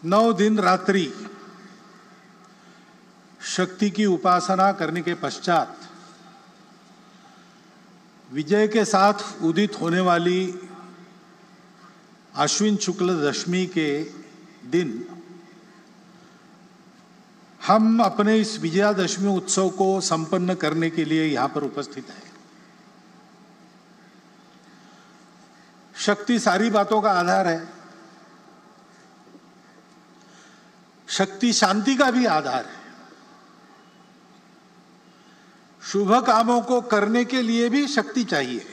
9 दिन रात्रि शक्ति की उपासना करने के पश्चात विजय के साथ उदित होने वाली आश्विन शुक्ल दशमी के दिन हम अपने इस विजयादशमी उत्सव को संपन्न करने के लिए यहां पर उपस्थित हैं। शक्ति सारी बातों का आधार है। शक्ति शांति का भी आधार है। शुभ कामों को करने के लिए भी शक्ति चाहिए।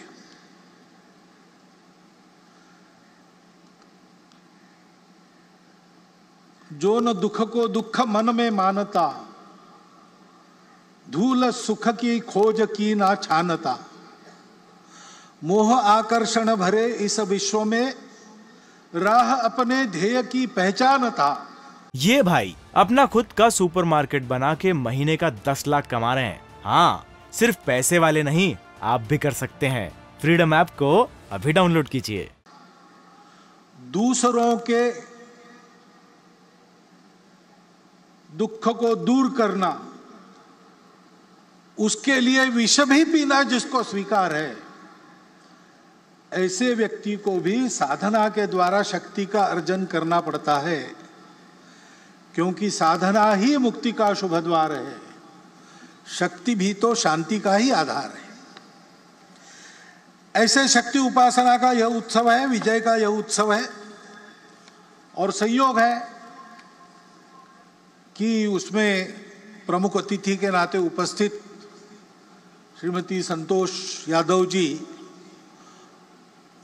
जो न दुख को दुख मन में मानता, धूल सुख की खोज की ना छानता, मोह आकर्षण भरे इस विश्व में राह अपने ध्येय की पहचानता। ये भाई अपना खुद का सुपरमार्केट बना के महीने का 10 लाख कमा रहे हैं। हाँ, सिर्फ पैसे वाले नहीं, आप भी कर सकते हैं। फ्रीडम ऐप को अभी डाउनलोड कीजिए। दूसरों के दुख को दूर करना, उसके लिए विष भी पीना जिसको स्वीकार है, ऐसे व्यक्ति को भी साधना के द्वारा शक्ति का अर्जन करना पड़ता है, क्योंकि साधना ही मुक्ति का शुभ द्वार है। शक्ति भी तो शांति का ही आधार है। ऐसे शक्ति उपासना का यह उत्सव है, विजय का यह उत्सव है, और संयोग है कि उसमें प्रमुख अतिथि के नाते उपस्थित श्रीमती संतोष यादव जी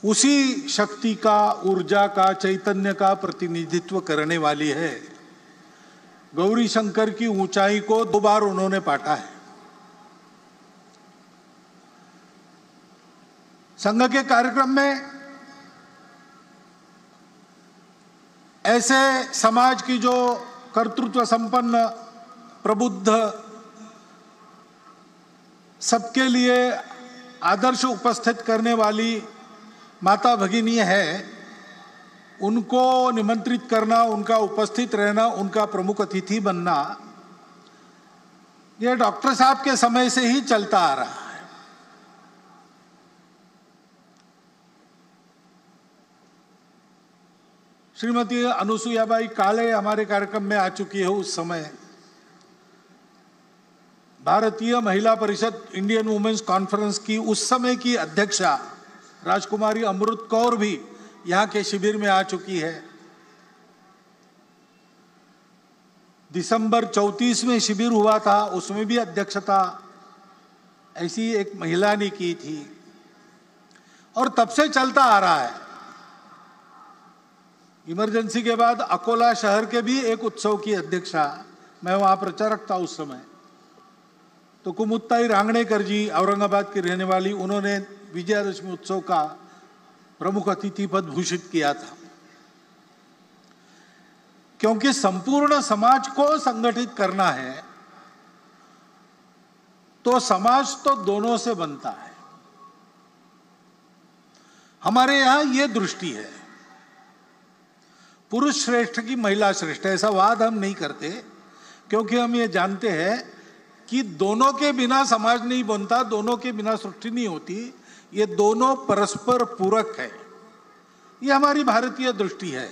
उसी शक्ति का, ऊर्जा का, चैतन्य का प्रतिनिधित्व करने वाली है। गौरी शंकर की ऊंचाई को 2 बार उन्होंने पाटा है। संघ के कार्यक्रम में ऐसे समाज की जो कर्तृत्व संपन्न, प्रबुद्ध, सबके लिए आदर्श उपस्थित करने वाली माता भगिनी है, उनको निमंत्रित करना, उनका उपस्थित रहना, उनका प्रमुख अतिथि बनना, यह डॉक्टर साहब के समय से ही चलता आ रहा है। श्रीमती अनुसुईयाबाई काले हमारे कार्यक्रम में आ चुकी है। उस समय भारतीय महिला परिषद, इंडियन वुमेन्स कॉन्फ्रेंस की उस समय की अध्यक्षा राजकुमारी अमृत कौर भी यहाँ के शिविर में आ चुकी है। दिसंबर 34 में शिविर हुआ था, उसमें भी अध्यक्षता ऐसी एक महिला ने की थी, और तब से चलता आ रहा है। इमरजेंसी के बाद अकोला शहर के भी एक उत्सव की अध्यक्षा, मैं वहां प्रचारक था उस समय, तो कुमुत्ताई रांगणेकर जी, औरंगाबाद की रहने वाली, उन्होंने विजयादशमी उत्सव का प्रमुख अतिथि पद भूषित किया था। क्योंकि संपूर्ण समाज को संगठित करना है, तो समाज तो दोनों से बनता है। हमारे यहां यह दृष्टि है, पुरुष श्रेष्ठ की महिला श्रेष्ठ, ऐसा वाद हम नहीं करते, क्योंकि हम ये जानते हैं कि दोनों के बिना समाज नहीं बनता, दोनों के बिना सृष्टि नहीं होती। ये दोनों परस्पर पूरक है। ये हमारी भारतीय दृष्टि है।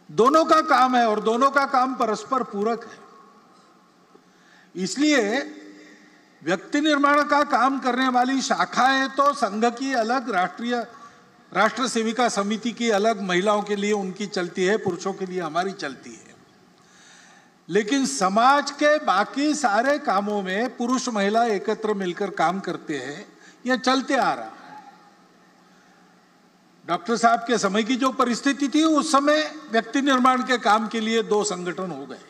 दोनों का काम है और दोनों का काम परस्पर पूरक है। इसलिए व्यक्ति निर्माण का काम करने वाली शाखाएं तो संघ की अलग, राष्ट्र सेविका समिति की अलग, महिलाओं के लिए उनकी चलती है, पुरुषों के लिए हमारी चलती है। लेकिन समाज के बाकी सारे कामों में पुरुष महिला एकत्र मिलकर काम करते हैं, यह चलते आ रहा है। डॉक्टर साहब के समय की जो परिस्थिति थी, उस समय व्यक्ति निर्माण के काम के लिए 2 संगठन हो गए,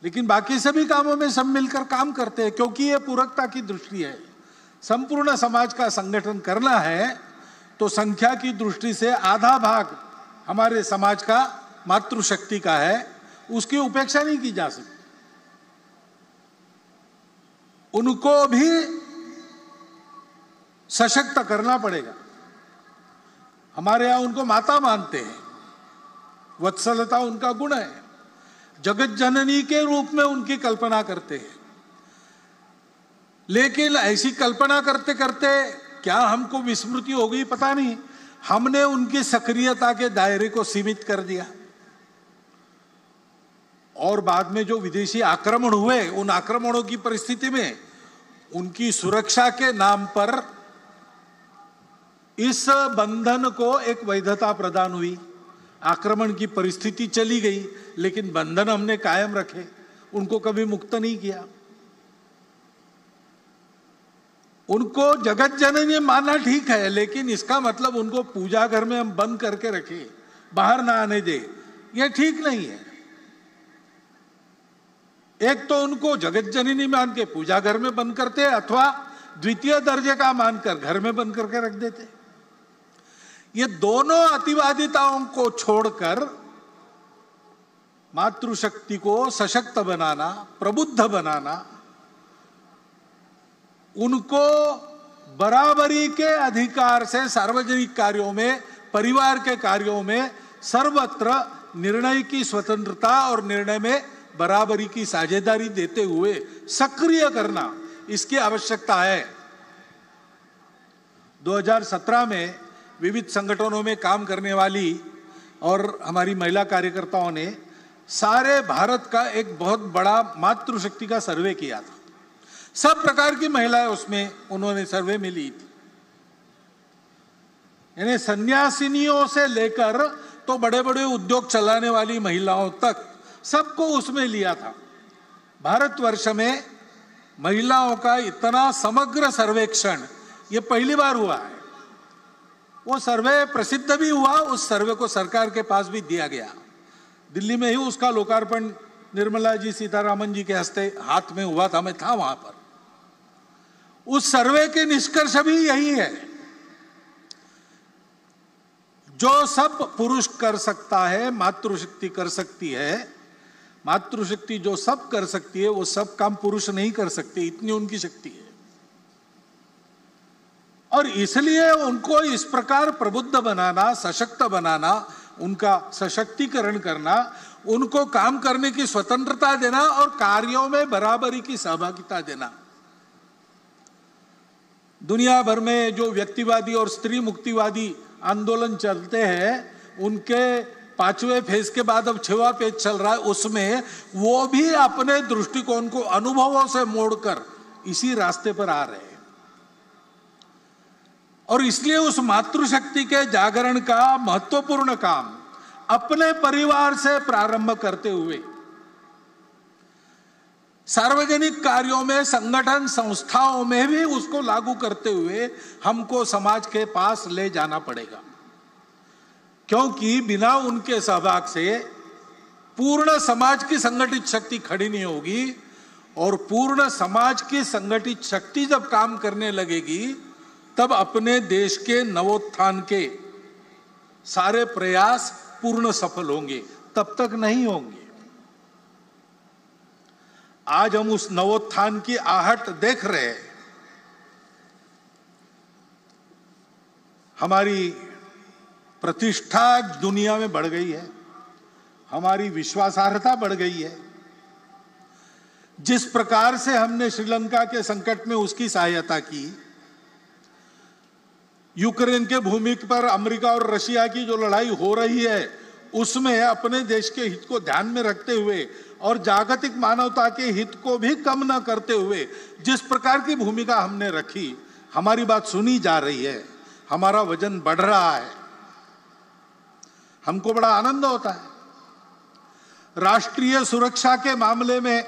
लेकिन बाकी सभी कामों में सब मिलकर काम करते हैं, क्योंकि यह पूरकता की दृष्टि है। संपूर्ण समाज का संगठन करना है तो संख्या की दृष्टि से आधा भाग हमारे समाज का मातृशक्ति का है, उसकी उपेक्षा नहीं की जा सकती। उनको भी सशक्त करना पड़ेगा। हमारे यहां उनको माता मानते हैं, वत्सलता उनका गुण है, जगत जननी के रूप में उनकी कल्पना करते हैं। लेकिन ऐसी कल्पना करते करते क्या हमको विस्मृति हो गई पता नहीं, हमने उनकी सक्रियता के दायरे को सीमित कर दिया। और बाद में जो विदेशी आक्रमण हुए, उन आक्रमणों की परिस्थिति में उनकी सुरक्षा के नाम पर इस बंधन को एक वैधता प्रदान हुई। आक्रमण की परिस्थिति चली गई, लेकिन बंधन हमने कायम रखे, उनको कभी मुक्त नहीं किया। उनको जगत जननी मानना ठीक है, लेकिन इसका मतलब उनको पूजा घर में हम बंद करके रखे, बाहर ना आने दे, यह ठीक नहीं है। एक तो उनको जगत जननी मान के पूजा घर में बंद करते, अथवा द्वितीय दर्जे का मानकर घर में बंद करके रख देते। ये दोनों अतिवादिताओं को छोड़कर मातृशक्ति को सशक्त बनाना, प्रबुद्ध बनाना, उनको बराबरी के अधिकार से सार्वजनिक कार्यों में, परिवार के कार्यों में सर्वत्र निर्णय की स्वतंत्रता और निर्णय में बराबरी की साझेदारी देते हुए सक्रिय करना, इसकी आवश्यकता है। 2017 में विविध संगठनों में काम करने वाली और हमारी महिला कार्यकर्ताओं ने सारे भारत का एक बहुत बड़ा मातृशक्ति का सर्वे किया था। सब प्रकार की महिलाएं उसमें उन्होंने सर्वे में ली थी, यानी सन्यासिनियों से लेकर तो बड़े बड़े उद्योग चलाने वाली महिलाओं तक सबको उसमें लिया था। भारतवर्ष में महिलाओं का इतना समग्र सर्वेक्षण ये पहली बार हुआ है। वो सर्वे प्रसिद्ध भी हुआ, उस सर्वे को सरकार के पास भी दिया गया। दिल्ली में ही उसका लोकार्पण निर्मला जी सीतारामन जी के हस्ते हाथ में हुआ था, मैं था वहां पर। उस सर्वे के निष्कर्ष भी यही है, जो सब पुरुष कर सकता है मातृशक्ति कर सकती है। मातृशक्ति जो सब कर सकती है वो सब काम पुरुष नहीं कर सकती, इतनी उनकी शक्ति है। और इसलिए उनको इस प्रकार प्रबुद्ध बनाना, सशक्त बनाना, उनका सशक्तिकरण करना, उनको काम करने की स्वतंत्रता देना और कार्यों में बराबरी की सहभागिता देना। दुनिया भर में जो व्यक्तिवादी और स्त्री मुक्तिवादी आंदोलन चलते हैं, उनके 5वें फेज के बाद अब 6वां फेज चल रहा है, उसमें वो भी अपने दृष्टिकोण को अनुभवों से मोड़कर इसी रास्ते पर आ रहे हैं। और इसलिए उस मातृशक्ति के जागरण का महत्वपूर्ण काम अपने परिवार से प्रारंभ करते हुए सार्वजनिक कार्यों में, संगठन संस्थाओं में भी उसको लागू करते हुए हमको समाज के पास ले जाना पड़ेगा, क्योंकि बिना उनके सहभाग से पूर्ण समाज की संगठित शक्ति खड़ी नहीं होगी। और पूर्ण समाज की संगठित शक्ति जब काम करने लगेगी, तब अपने देश के नवोत्थान के सारे प्रयास पूर्ण सफल होंगे, तब तक नहीं होंगे। आज हम उस नवोत्थान की आहट देख रहे हैं। हमारी प्रतिष्ठा दुनिया में बढ़ गई है, हमारी विश्वासार्हता बढ़ गई है। जिस प्रकार से हमने श्रीलंका के संकट में उसकी सहायता की, यूक्रेन के भूमि पर अमेरिका और रशिया की जो लड़ाई हो रही है, उसमें अपने देश के हित को ध्यान में रखते हुए और जागतिक मानवता के हित को भी कम न करते हुए जिस प्रकार की भूमिका हमने रखी, हमारी बात सुनी जा रही है, हमारा वजन बढ़ रहा है, हमको बड़ा आनंद होता है। राष्ट्रीय सुरक्षा के मामले में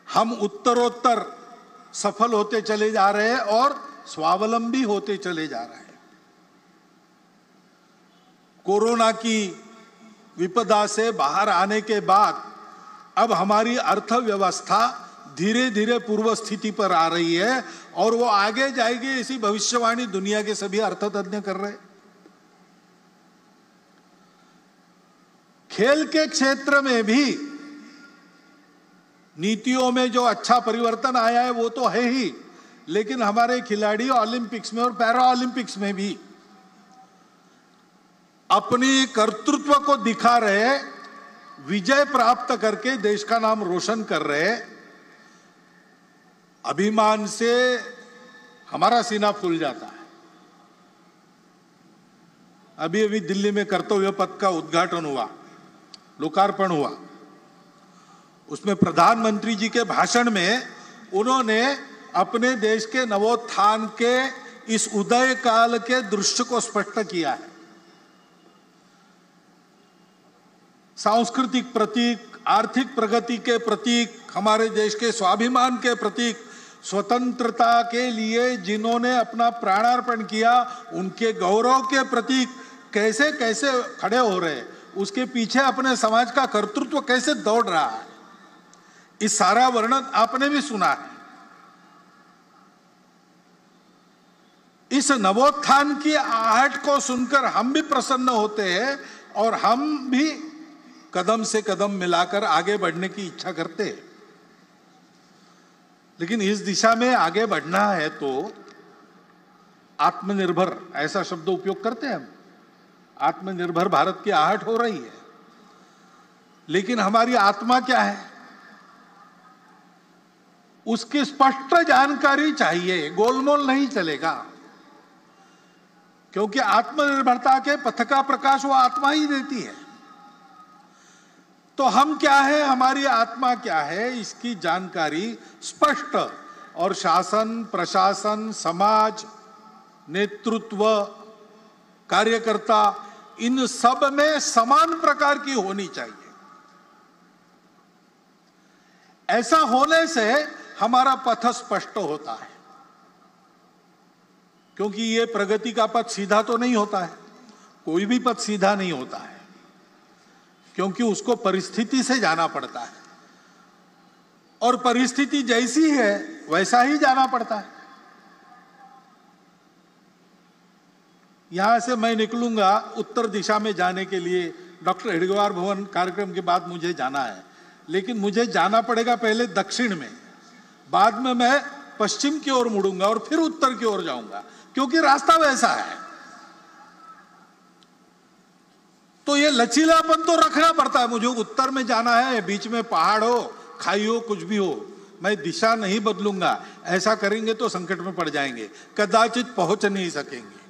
हम उत्तरोत्तर सफल होते चले जा रहे हैं और स्वावलंबी होते चले जा रहे हैं। कोरोना की विपदा से बाहर आने के बाद अब हमारी अर्थव्यवस्था धीरे धीरे पूर्व स्थिति पर आ रही है और वो आगे जाएगी, ऐसी भविष्यवाणी दुनिया के सभी अर्थतज्ञ कर रहे हैं। खेल के क्षेत्र में भी नीतियों में जो अच्छा परिवर्तन आया है वो तो है ही, लेकिन हमारे खिलाड़ी ओलंपिक्स में और पैरा ओलंपिक्स में भी अपनी कर्तृत्व को दिखा रहे, विजय प्राप्त करके देश का नाम रोशन कर रहे, अभिमान से हमारा सीना फूल जाता है। अभी अभी दिल्ली में कर्तव्य पथ का उद्घाटन हुआ, लोकार्पण हुआ। उसमें प्रधानमंत्री जी के भाषण में उन्होंने अपने देश के नवोत्थान के इस उदय काल के दृश्य को स्पष्ट किया है। सांस्कृतिक प्रतीक, आर्थिक प्रगति के प्रतीक, हमारे देश के स्वाभिमान के प्रतीक, स्वतंत्रता के लिए जिन्होंने अपना प्राणार्पण किया, उनके गौरव के प्रतीक कैसे कैसे खड़े हो रहे, उसके पीछे अपने समाज का कर्तृत्व कैसे दौड़ रहा है, इस सारा वर्णन आपने भी सुना है। इस नवोत्थान की आहट को सुनकर हम भी प्रसन्न होते हैं और हम भी कदम से कदम मिलाकर आगे बढ़ने की इच्छा करते हैं। लेकिन इस दिशा में आगे बढ़ना है तो आत्मनिर्भर, ऐसा शब्द उपयोग करते हैं हम। आत्मनिर्भर भारत की आहट हो रही है, लेकिन हमारी आत्मा क्या है, उसकी स्पष्ट जानकारी चाहिए। गोलमोल नहीं चलेगा, क्योंकि आत्मनिर्भरता के पथ का प्रकाश वो आत्मा ही देती है। तो हम क्या है, हमारी आत्मा क्या है, इसकी जानकारी स्पष्ट, और शासन, प्रशासन, समाज, नेतृत्व, कार्यकर्ता, इन सब में समान प्रकार की होनी चाहिए। ऐसा होने से हमारा पथ स्पष्ट होता है, क्योंकि ये प्रगति का पथ सीधा तो नहीं होता है, कोई भी पथ सीधा नहीं होता है, क्योंकि उसको परिस्थिति से जाना पड़ता है, और परिस्थिति जैसी है वैसा ही जाना पड़ता है। यहां से मैं निकलूंगा उत्तर दिशा में जाने के लिए, डॉक्टर हेडगेवार भवन कार्यक्रम के बाद मुझे जाना है, लेकिन मुझे जाना पड़ेगा पहले दक्षिण में, बाद में मैं पश्चिम की ओर मुड़ूंगा और फिर उत्तर की ओर जाऊंगा, क्योंकि रास्ता वैसा है। तो ये लचीलापन तो रखना पड़ता है। मुझे उत्तर में जाना है, बीच में पहाड़ हो, खाई हो, कुछ भी हो, मैं दिशा नहीं बदलूंगा। ऐसा करेंगे तो संकट में पड़ जाएंगे, कदाचित पहुंच नहीं सकेंगे।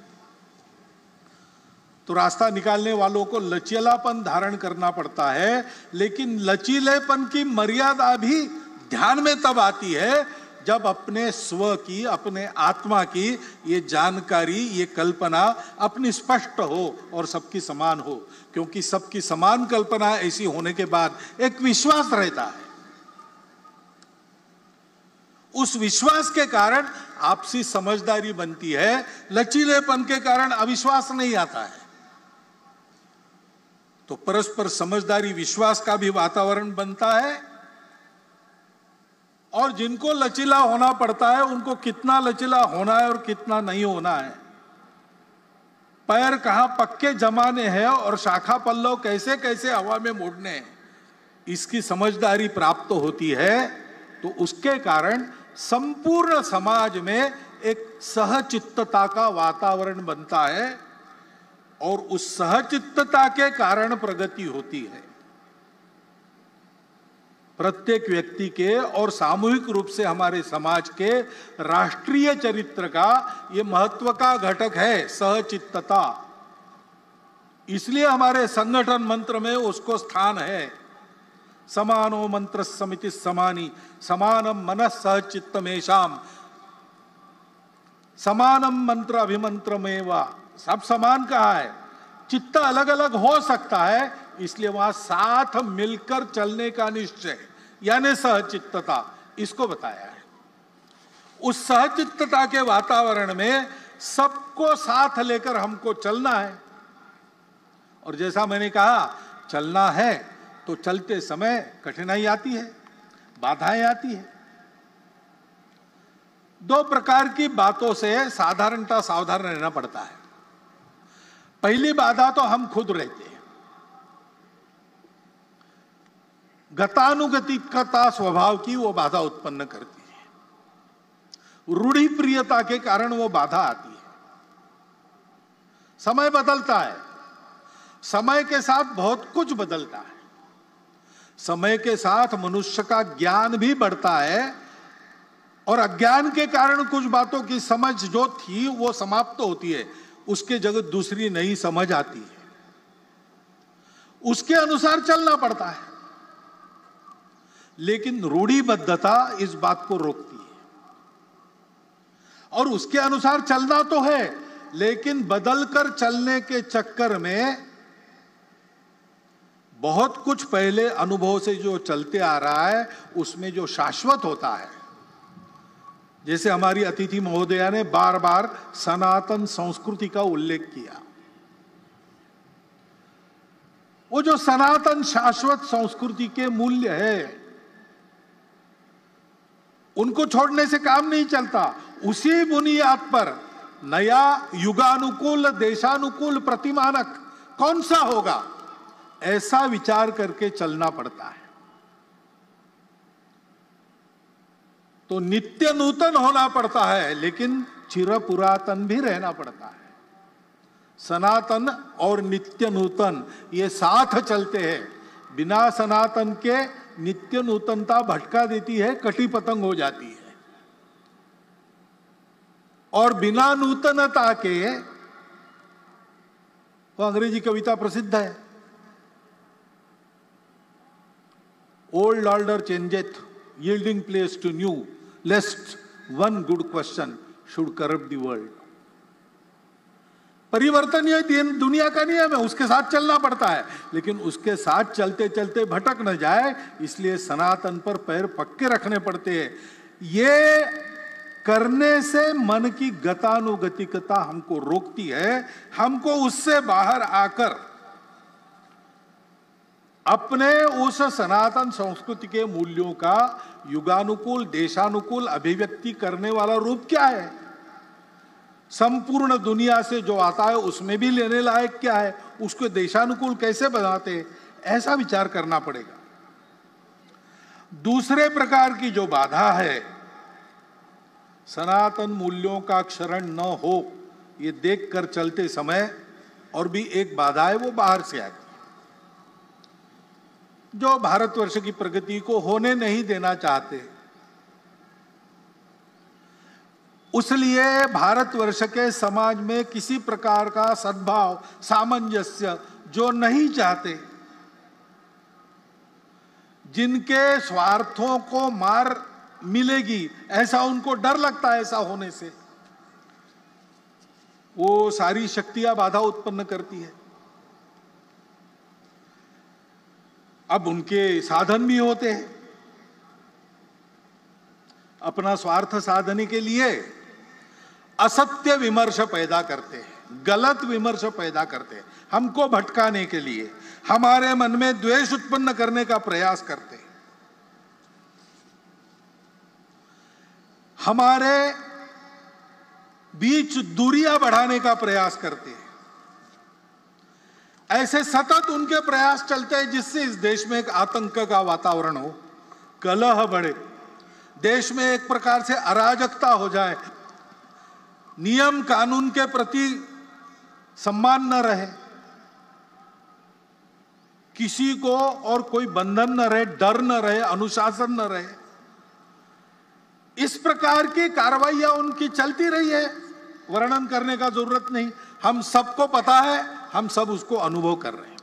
तो रास्ता निकालने वालों को लचीलापन धारण करना पड़ता है, लेकिन लचीलेपन की मर्यादा भी ध्यान में तब आती है जब अपने स्व की, अपने आत्मा की ये जानकारी, ये कल्पना अपनी स्पष्ट हो और सबकी समान हो। क्योंकि सबकी समान कल्पना ऐसी होने के बाद एक विश्वास रहता है, उस विश्वास के कारण आपसी समझदारी बनती है, लचीलेपन के कारण अविश्वास नहीं आता है। तो परस्पर समझदारी, विश्वास का भी वातावरण बनता है, और जिनको लचीला होना पड़ता है उनको कितना लचीला होना है और कितना नहीं होना है, पैर कहां पक्के जमाने हैं और शाखा पल्लव कैसे कैसे हवा में मोड़ने हैं, इसकी समझदारी प्राप्त होती है। तो उसके कारण संपूर्ण समाज में एक सहचित्तता का वातावरण बनता है, और उस सहचित्तता के कारण प्रगति होती है। प्रत्येक व्यक्ति के और सामूहिक रूप से हमारे समाज के राष्ट्रीय चरित्र का ये महत्व का घटक है, सहचित्तता। इसलिए हमारे संगठन मंत्र में उसको स्थान है। समानो मंत्र समिति समानी, समानम मनः सहचित्तमेषाम, समानम मंत्र अभिमंत्रमेवा। सब समान कहा है, चित्त अलग अलग हो सकता है, इसलिए वहां साथ मिलकर चलने का निश्चय, यानी सहचित्तता, इसको बताया है। उस सहचित्तता के वातावरण में सबको साथ लेकर हमको चलना है। और जैसा मैंने कहा, चलना है तो चलते समय कठिनाई आती है, बाधाएं आती है। दो प्रकार की बातों से साधारणतः सावधान रहना पड़ता है। पहली बाधा तो हम खुद रहते हैं, गतानुगतिकता स्वभाव की वो बाधा उत्पन्न करती है, रूढ़ि प्रियता के कारण वो बाधा आती है। समय बदलता है, समय के साथ बहुत कुछ बदलता है। समय के साथ मनुष्य का ज्ञान भी बढ़ता है और अज्ञान के कारण कुछ बातों की समझ जो थी वो समाप्त होती है, उसके जगह दूसरी नई समझ आती है, उसके अनुसार चलना पड़ता है। लेकिन रूढ़िबद्धता इस बात को रोकती है और उसके अनुसार चलना तो है, लेकिन बदलकर चलने के चक्कर में बहुत कुछ पहले अनुभव से जो चलते आ रहा है उसमें जो शाश्वत होता है, जैसे हमारी अतिथि महोदया ने बार बार सनातन संस्कृति का उल्लेख किया, वो जो सनातन शाश्वत संस्कृति के मूल्य है उनको छोड़ने से काम नहीं चलता। उसी बुनियाद पर नया युगानुकूल देशानुकूल प्रतिमानक कौन सा होगा, ऐसा विचार करके चलना पड़ता है। तो नित्य नूतन होना पड़ता है, लेकिन चिर पुरातन भी रहना पड़ता है। सनातन और नित्य नूतन ये साथ चलते हैं। बिना सनातन के नित्य नूतनता भटका देती है, कटी पतंग हो जाती है। और बिना नूतनता के, वो अंग्रेजी कविता प्रसिद्ध है, old order changeth yielding place to new, lest one good question should corrupt the world. परिवर्तन ये दुनिया का नियम है, उसके साथ चलना पड़ता है, लेकिन उसके साथ चलते चलते भटक न जाए, इसलिए सनातन पर पैर पक्के रखने पड़ते हैं। ये करने से मन की गतानुगतिकता हमको रोकती है। हमको उससे बाहर आकर अपने उस सनातन संस्कृति के मूल्यों का युगानुकूल देशानुकूल अभिव्यक्ति करने वाला रूप क्या है, संपूर्ण दुनिया से जो आता है उसमें भी लेने लायक क्या है, उसको देशानुकूल कैसे बनाते, ऐसा विचार करना पड़ेगा। दूसरे प्रकार की जो बाधा है, सनातन मूल्यों का क्षरण न हो, ये देखकर चलते समय और भी एक बाधा है, वो बाहर से आती है, जो भारतवर्ष की प्रगति को होने नहीं देना चाहते। उसलिए भारतवर्ष के समाज में किसी प्रकार का सद्भाव सामंजस्य जो नहीं चाहते, जिनके स्वार्थों को मार मिलेगी ऐसा उनको डर लगता है, ऐसा होने से वो सारी शक्तियां बाधा उत्पन्न करती है। अब उनके साधन भी होते हैं, अपना स्वार्थ साधने के लिए असत्य विमर्श पैदा करते हैं, गलत विमर्श पैदा करते हैं, हमको भटकाने के लिए, हमारे मन में द्वेष उत्पन्न करने का प्रयास करते हैं, हमारे बीच दूरियां बढ़ाने का प्रयास करते हैं। ऐसे सतत उनके प्रयास चलते हैं जिससे इस देश में एक आतंक का वातावरण हो, कलह बढ़े, देश में एक प्रकार से अराजकता हो जाए, नियम कानून के प्रति सम्मान न रहे, किसी को और कोई बंधन न रहे, डर न रहे, अनुशासन न रहे। इस प्रकार की कार्रवाइयां उनकी चलती रही है, वर्णन करने का जरूरत नहीं, हम सबको पता है, हम सब उसको अनुभव कर रहे हैं।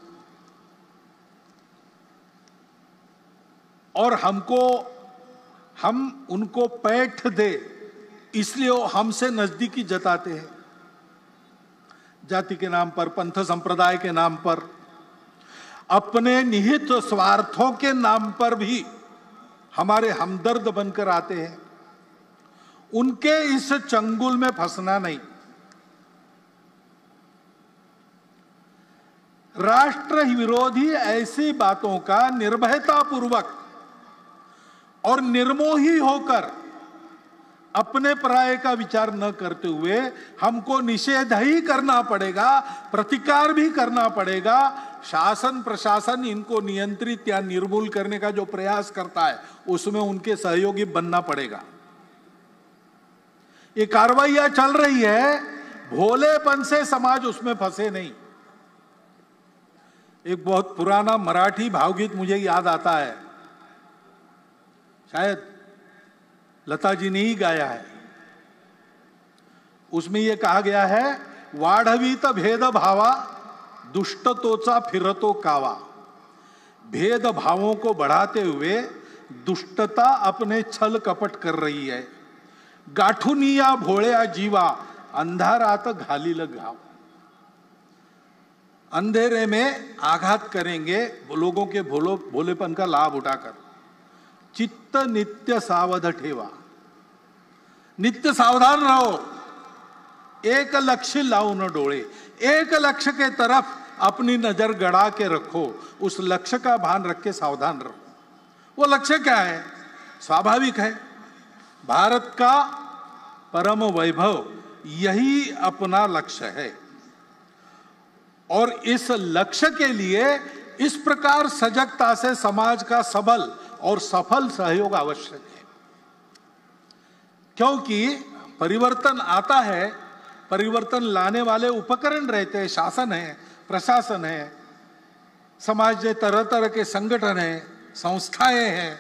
और हम उनको पैठ दे इसलिए वो हमसे नजदीकी जताते हैं, जाति के नाम पर, पंथ संप्रदाय के नाम पर, अपने निहित स्वार्थों के नाम पर भी हमारे हमदर्द बनकर आते हैं। उनके इस चंगुल में फंसना नहीं। राष्ट्र विरोधी ऐसी बातों का निर्भयतापूर्वक और निर्मोही होकर अपने पराये का विचार न करते हुए हमको निषेध ही करना पड़ेगा, प्रतिकार भी करना पड़ेगा। शासन प्रशासन इनको नियंत्रित या निर्मूल करने का जो प्रयास करता है उसमें उनके सहयोगी बनना पड़ेगा। ये कार्रवाइयां चल रही है, भोलेपन से समाज उसमें फंसे नहीं। एक बहुत पुराना मराठी भावगीत मुझे याद आता है, शायद लता जी ने ही गाया है। उसमें यह कहा गया है, वाढवीत भेद भावा दुष्टतोचा फिरतो कावा। भेद भावों को बढ़ाते हुए दुष्टता अपने छल कपट कर रही है। गाठुनिया भोळ्या जीवा अंधारात घालील घाव। अंधेरे में आघात करेंगे लोगों के भोलेपन का लाभ उठाकर। चित्त नित्य सावध ठेवा, नित्य सावधान रहो। एक लक्ष्य लाओ न डोळे, एक लक्ष्य के तरफ अपनी नजर गड़ा के रखो। उस लक्ष्य का भान रख के सावधान रहो। वो लक्ष्य क्या है? स्वाभाविक है, भारत का परम वैभव यही अपना लक्ष्य है। और इस लक्ष्य के लिए इस प्रकार सजगता से समाज का सबल और सफल सहयोग आवश्यक है। क्योंकि परिवर्तन आता है, परिवर्तन लाने वाले उपकरण रहते हैं, शासन है, प्रशासन है, समाज में तरह तरह के संगठन है, संस्थाएं हैं,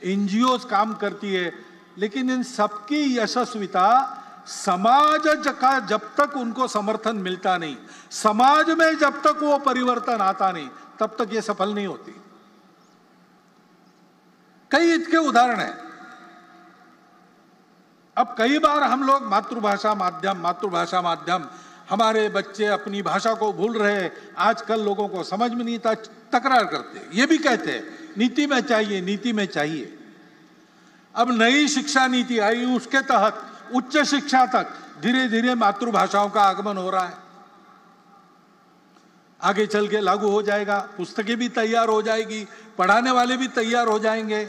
एनजीओ काम करती है। लेकिन इन सबकी यशस्विता समाज का जब तक उनको समर्थन मिलता नहीं, समाज में जब तक वो परिवर्तन आता नहीं, तब तक ये सफल नहीं होती। कई इसके उदाहरण हैं। अब कई बार हम लोग मातृभाषा माध्यम, हमारे बच्चे अपनी भाषा को भूल रहे हैं, आजकल लोगों को समझ में नहीं था, तकरार करते, ये भी कहते हैं नीति में चाहिए, नीति में चाहिए। अब नई शिक्षा नीति आई, उसके तहत उच्च शिक्षा तक धीरे धीरे मातृभाषाओं का आगमन हो रहा है। आगे चल के लागू हो जाएगा, पुस्तकें भी तैयार हो जाएगी, पढ़ाने वाले भी तैयार हो जाएंगे।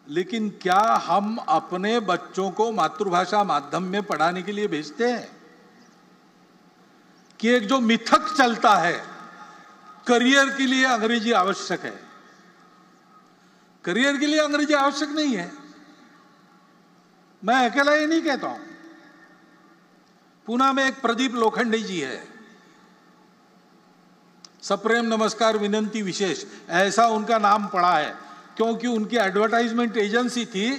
लेकिन क्या हम अपने बच्चों को मातृभाषा माध्यम में पढ़ाने के लिए भेजते हैं? कि एक जो मिथक चलता है, करियर के लिए अंग्रेजी आवश्यक है। करियर के लिए अंग्रेजी आवश्यक नहीं है। मैं अकेला ये नहीं कहता हूं। पुणे में एक प्रदीप लोखंडे जी है, सप्रेम नमस्कार विनंती विशेष, ऐसा उनका नाम पड़ा है। क्योंकि उनकी एडवर्टाइजमेंट एजेंसी थी,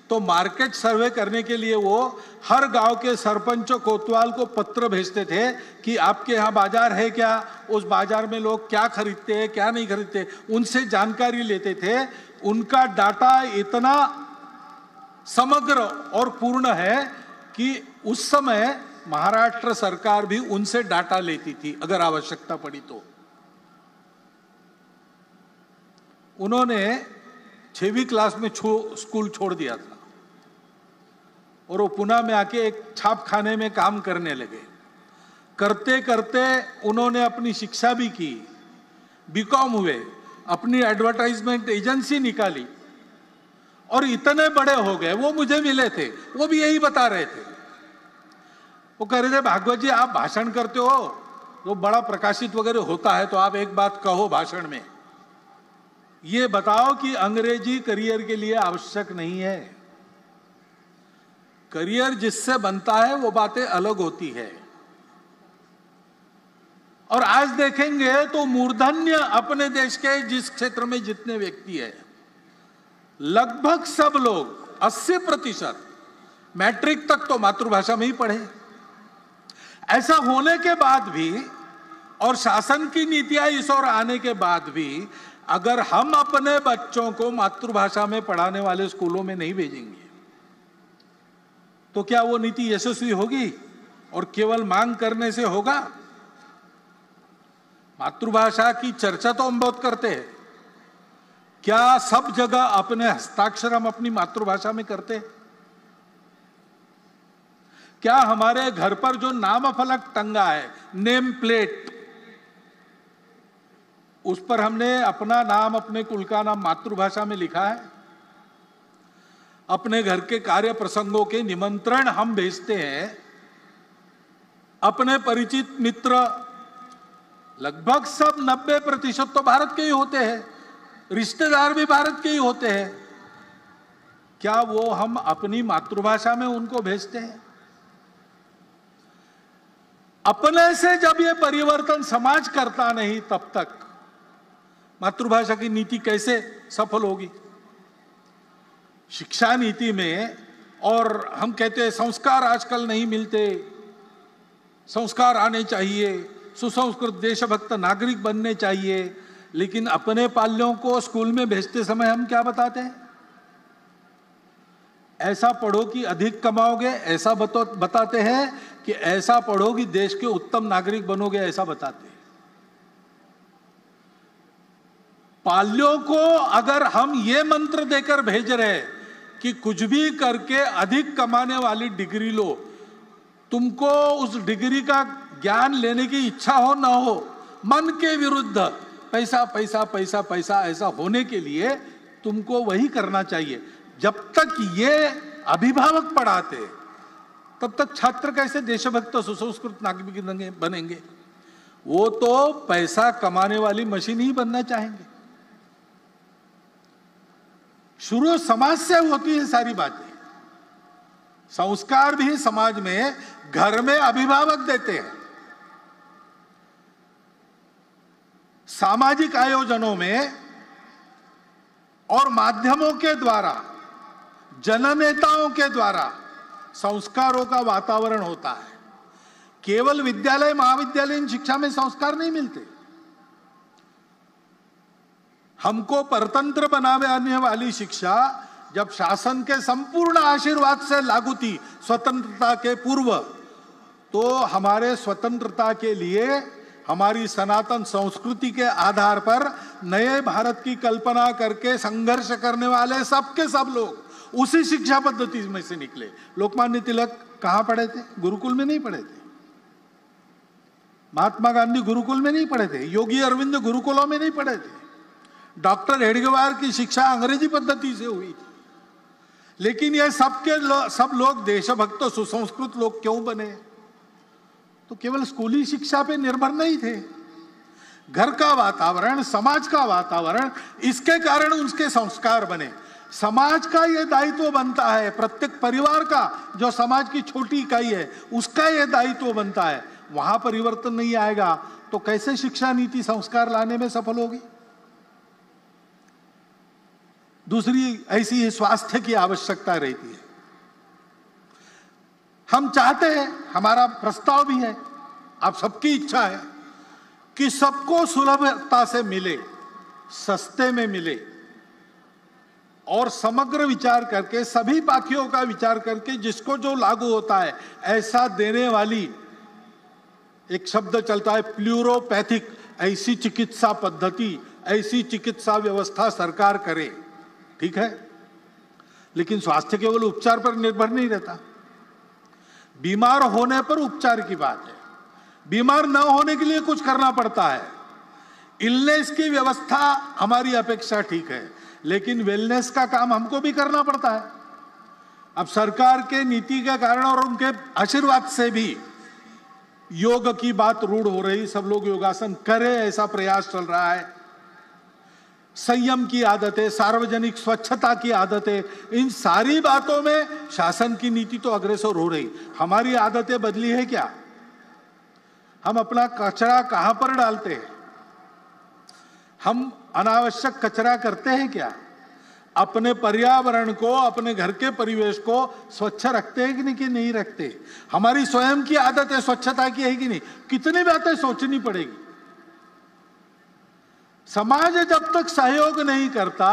तो मार्केट सर्वे करने के लिए वो हर गांव के सरपंच कोतवाल को पत्र भेजते थे कि आपके यहाँ बाजार है क्या, उस बाजार में लोग क्या खरीदते हैं क्या नहीं खरीदते, उनसे जानकारी लेते थे। उनका डाटा इतना समग्र और पूर्ण है कि उस समय महाराष्ट्र सरकार भी उनसे डाटा लेती थी अगर आवश्यकता पड़ी तो। उन्होंने 6वीं क्लास में स्कूल छोड़ दिया था और वो पुणे में आके एक छापखाने में काम करने लगे। करते करते उन्होंने अपनी शिक्षा भी की, बीकॉम हुए, अपनी एडवर्टाइजमेंट एजेंसी निकाली और इतने बड़े हो गए। वो मुझे मिले थे, वो भी यही बता रहे थे। वो कह रहे थे, भागवत जी आप भाषण करते हो तो बड़ा प्रकाशित वगैरह होता है, तो आप एक बात कहो भाषण में, ये बताओ कि अंग्रेजी करियर के लिए आवश्यक नहीं है। करियर जिससे बनता है वो बातें अलग होती है। और आज देखेंगे तो मूर्धन्य अपने देश के जिस क्षेत्र में जितने व्यक्ति है, लगभग सब लोग 80% मैट्रिक तक तो मातृभाषा में ही पढ़े। ऐसा होने के बाद भी और शासन की नीतियां इस ओर आने के बाद भी अगर हम अपने बच्चों को मातृभाषा में पढ़ाने वाले स्कूलों में नहीं भेजेंगे तो क्या वो नीति यशस्वी होगी? और केवल मांग करने से होगा? मातृभाषा की चर्चा तो हम बहुत करते हैं, क्या सब जगह अपने हस्ताक्षर हम अपनी मातृभाषा में करते हैं? क्या हमारे घर पर जो नाम फलक टंगा है, नेम प्लेट, उस पर हमने अपना नाम, अपने कुल का नाम मातृभाषा में लिखा है? अपने घर के कार्य प्रसंगों के निमंत्रण हम भेजते हैं, अपने परिचित मित्र लगभग सब 90% तो भारत के ही होते हैं, रिश्तेदार भी भारत के ही होते हैं। क्या वो हम अपनी मातृभाषा में उनको भेजते हैं? अपने से जब ये परिवर्तन समाज करता नहीं, तब तक मातृभाषा की नीति कैसे सफल होगी? शिक्षा नीति में, और हम कहते हैं संस्कार आजकल नहीं मिलते, संस्कार आने चाहिए, सुसंस्कृत देशभक्त नागरिक बनने चाहिए, लेकिन अपने पाल्यों को स्कूल में भेजते समय हम क्या बताते हैं? ऐसा पढ़ो कि अधिक कमाओगे, ऐसा बताते हैं कि ऐसा पढ़ो कि देश के उत्तम नागरिक बनोगे, ऐसा बताते हैं। पाल्यों को अगर हम ये मंत्र देकर भेज रहे कि कुछ भी करके अधिक कमाने वाली डिग्री लो, तुमको उस डिग्री का ज्ञान लेने की इच्छा हो ना हो, मन के विरुद्ध पैसा पैसा पैसा पैसा ऐसा होने के लिए तुमको वही करना चाहिए। जब तक ये अभिभावक पढ़ाते, तब तक छात्र कैसे देशभक्त सुसंस्कृत नागरिक बनेंगे? वो तो पैसा कमाने वाली मशीन ही बनना चाहेंगे। शुरू समाज से होती है सारी बातें। संस्कार भी समाज में, घर में अभिभावक देते हैं, सामाजिक आयोजनों में और माध्यमों के द्वारा, जननेताओं के द्वारा संस्कारों का वातावरण होता है। केवल विद्यालय महाविद्यालयीन शिक्षा में संस्कार नहीं मिलते। हमको परतंत्र बनाने वाली शिक्षा जब शासन के संपूर्ण आशीर्वाद से लागू थी स्वतंत्रता के पूर्व, तो हमारे स्वतंत्रता के लिए हमारी सनातन संस्कृति के आधार पर नए भारत की कल्पना करके संघर्ष करने वाले सबके सब लोग उसी शिक्षा पद्धति में से निकले। लोकमान्य तिलक कहां पढ़े थे? गुरुकुल में नहीं पढ़े थे। महात्मा गांधी गुरुकुल में नहीं पढ़े थे। योगी अरविंद गुरुकुलों में नहीं पढ़े थे। डॉक्टर हेडगेवार की शिक्षा अंग्रेजी पद्धति से हुई थी। लेकिन ये सब लोग देशभक्त सुसंस्कृत लोग क्यों बने? तो केवल स्कूली शिक्षा पे निर्भर नहीं थे। घर का वातावरण, समाज का वातावरण, इसके कारण उनके संस्कार बने। समाज का यह दायित्व बनता है, प्रत्येक परिवार का जो समाज की छोटी इकाई है उसका यह दायित्व बनता है। वहां परिवर्तन नहीं आएगा तो कैसे शिक्षा नीति संस्कार लाने में सफल होगी? दूसरी ऐसी स्वास्थ्य की आवश्यकता रहती है। हम चाहते हैं, हमारा प्रस्ताव भी है, आप सबकी इच्छा है कि सबको सुलभता से मिले, सस्ते में मिले, और समग्र विचार करके, सभी पाखियों का विचार करके जिसको जो लागू होता है ऐसा देने वाली, एक शब्द चलता है प्लूरोपैथिक, ऐसी चिकित्सा पद्धति, ऐसी चिकित्सा व्यवस्था सरकार करे। ठीक है, लेकिन स्वास्थ्य केवल उपचार पर निर्भर नहीं रहता। बीमार होने पर उपचार की बात है, बीमार न होने के लिए कुछ करना पड़ता है। इलनेस की व्यवस्था हमारी अपेक्षा ठीक है, लेकिन वेलनेस का काम हमको भी करना पड़ता है। अब सरकार के नीति के कारण और उनके आशीर्वाद से भी योग की बात रूढ़ हो रही, सब लोग योगासन करें ऐसा प्रयास चल रहा है। संयम की आदतें, सार्वजनिक स्वच्छता की आदतें, इन सारी बातों में शासन की नीति तो अग्रसर हो रही। हमारी आदतें बदली है क्या? हम अपना कचरा कहां पर डालते हैं? हम अनावश्यक कचरा करते हैं क्या? अपने पर्यावरण को, अपने घर के परिवेश को स्वच्छ रखते हैं कि नहीं रखते? हमारी स्वयं की आदतें स्वच्छता की है कि नहीं? कितनी बातें सोचनी पड़ेगी। समाज जब तक सहयोग नहीं करता,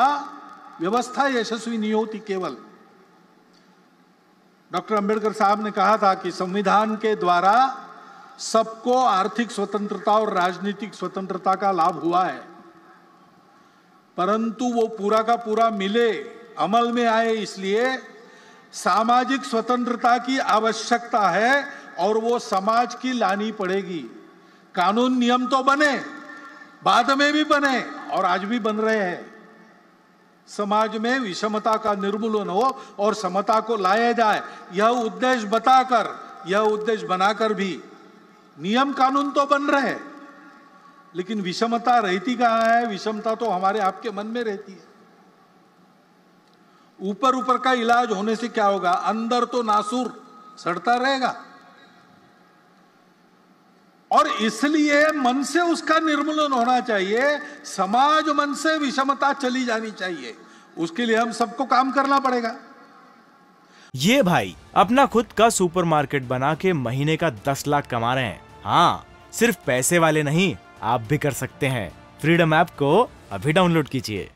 व्यवस्था यशस्वी नहीं होती। केवल डॉक्टर अंबेडकर साहब ने कहा था कि संविधान के द्वारा सबको आर्थिक स्वतंत्रता और राजनीतिक स्वतंत्रता का लाभ हुआ है, परंतु वो पूरा का पूरा मिले, अमल में आए, इसलिए सामाजिक स्वतंत्रता की आवश्यकता है और वो समाज की लानी पड़ेगी। कानून नियम तो बने, बाद में भी बने और आज भी बन रहे हैं। समाज में विषमता का निर्मूलन हो और समता को लाया जाए, यह उद्देश्य बताकर, यह उद्देश्य बनाकर भी नियम कानून तो बन रहे हैं, लेकिन विषमता रहती कहां है? विषमता तो हमारे आपके मन में रहती है। ऊपर ऊपर का इलाज होने से क्या होगा? अंदर तो नासूर सड़ता रहेगा। और इसलिए मन से उसका निर्मूलन होना चाहिए, समाज मन से विषमता चली जानी चाहिए। उसके लिए हम सबको काम करना पड़ेगा। ये भाई अपना खुद का सुपरमार्केट बना के महीने का 10 लाख कमा रहे हैं। हाँ, सिर्फ पैसे वाले नहीं, आप भी कर सकते हैं। फ्रीडम ऐप को अभी डाउनलोड कीजिए।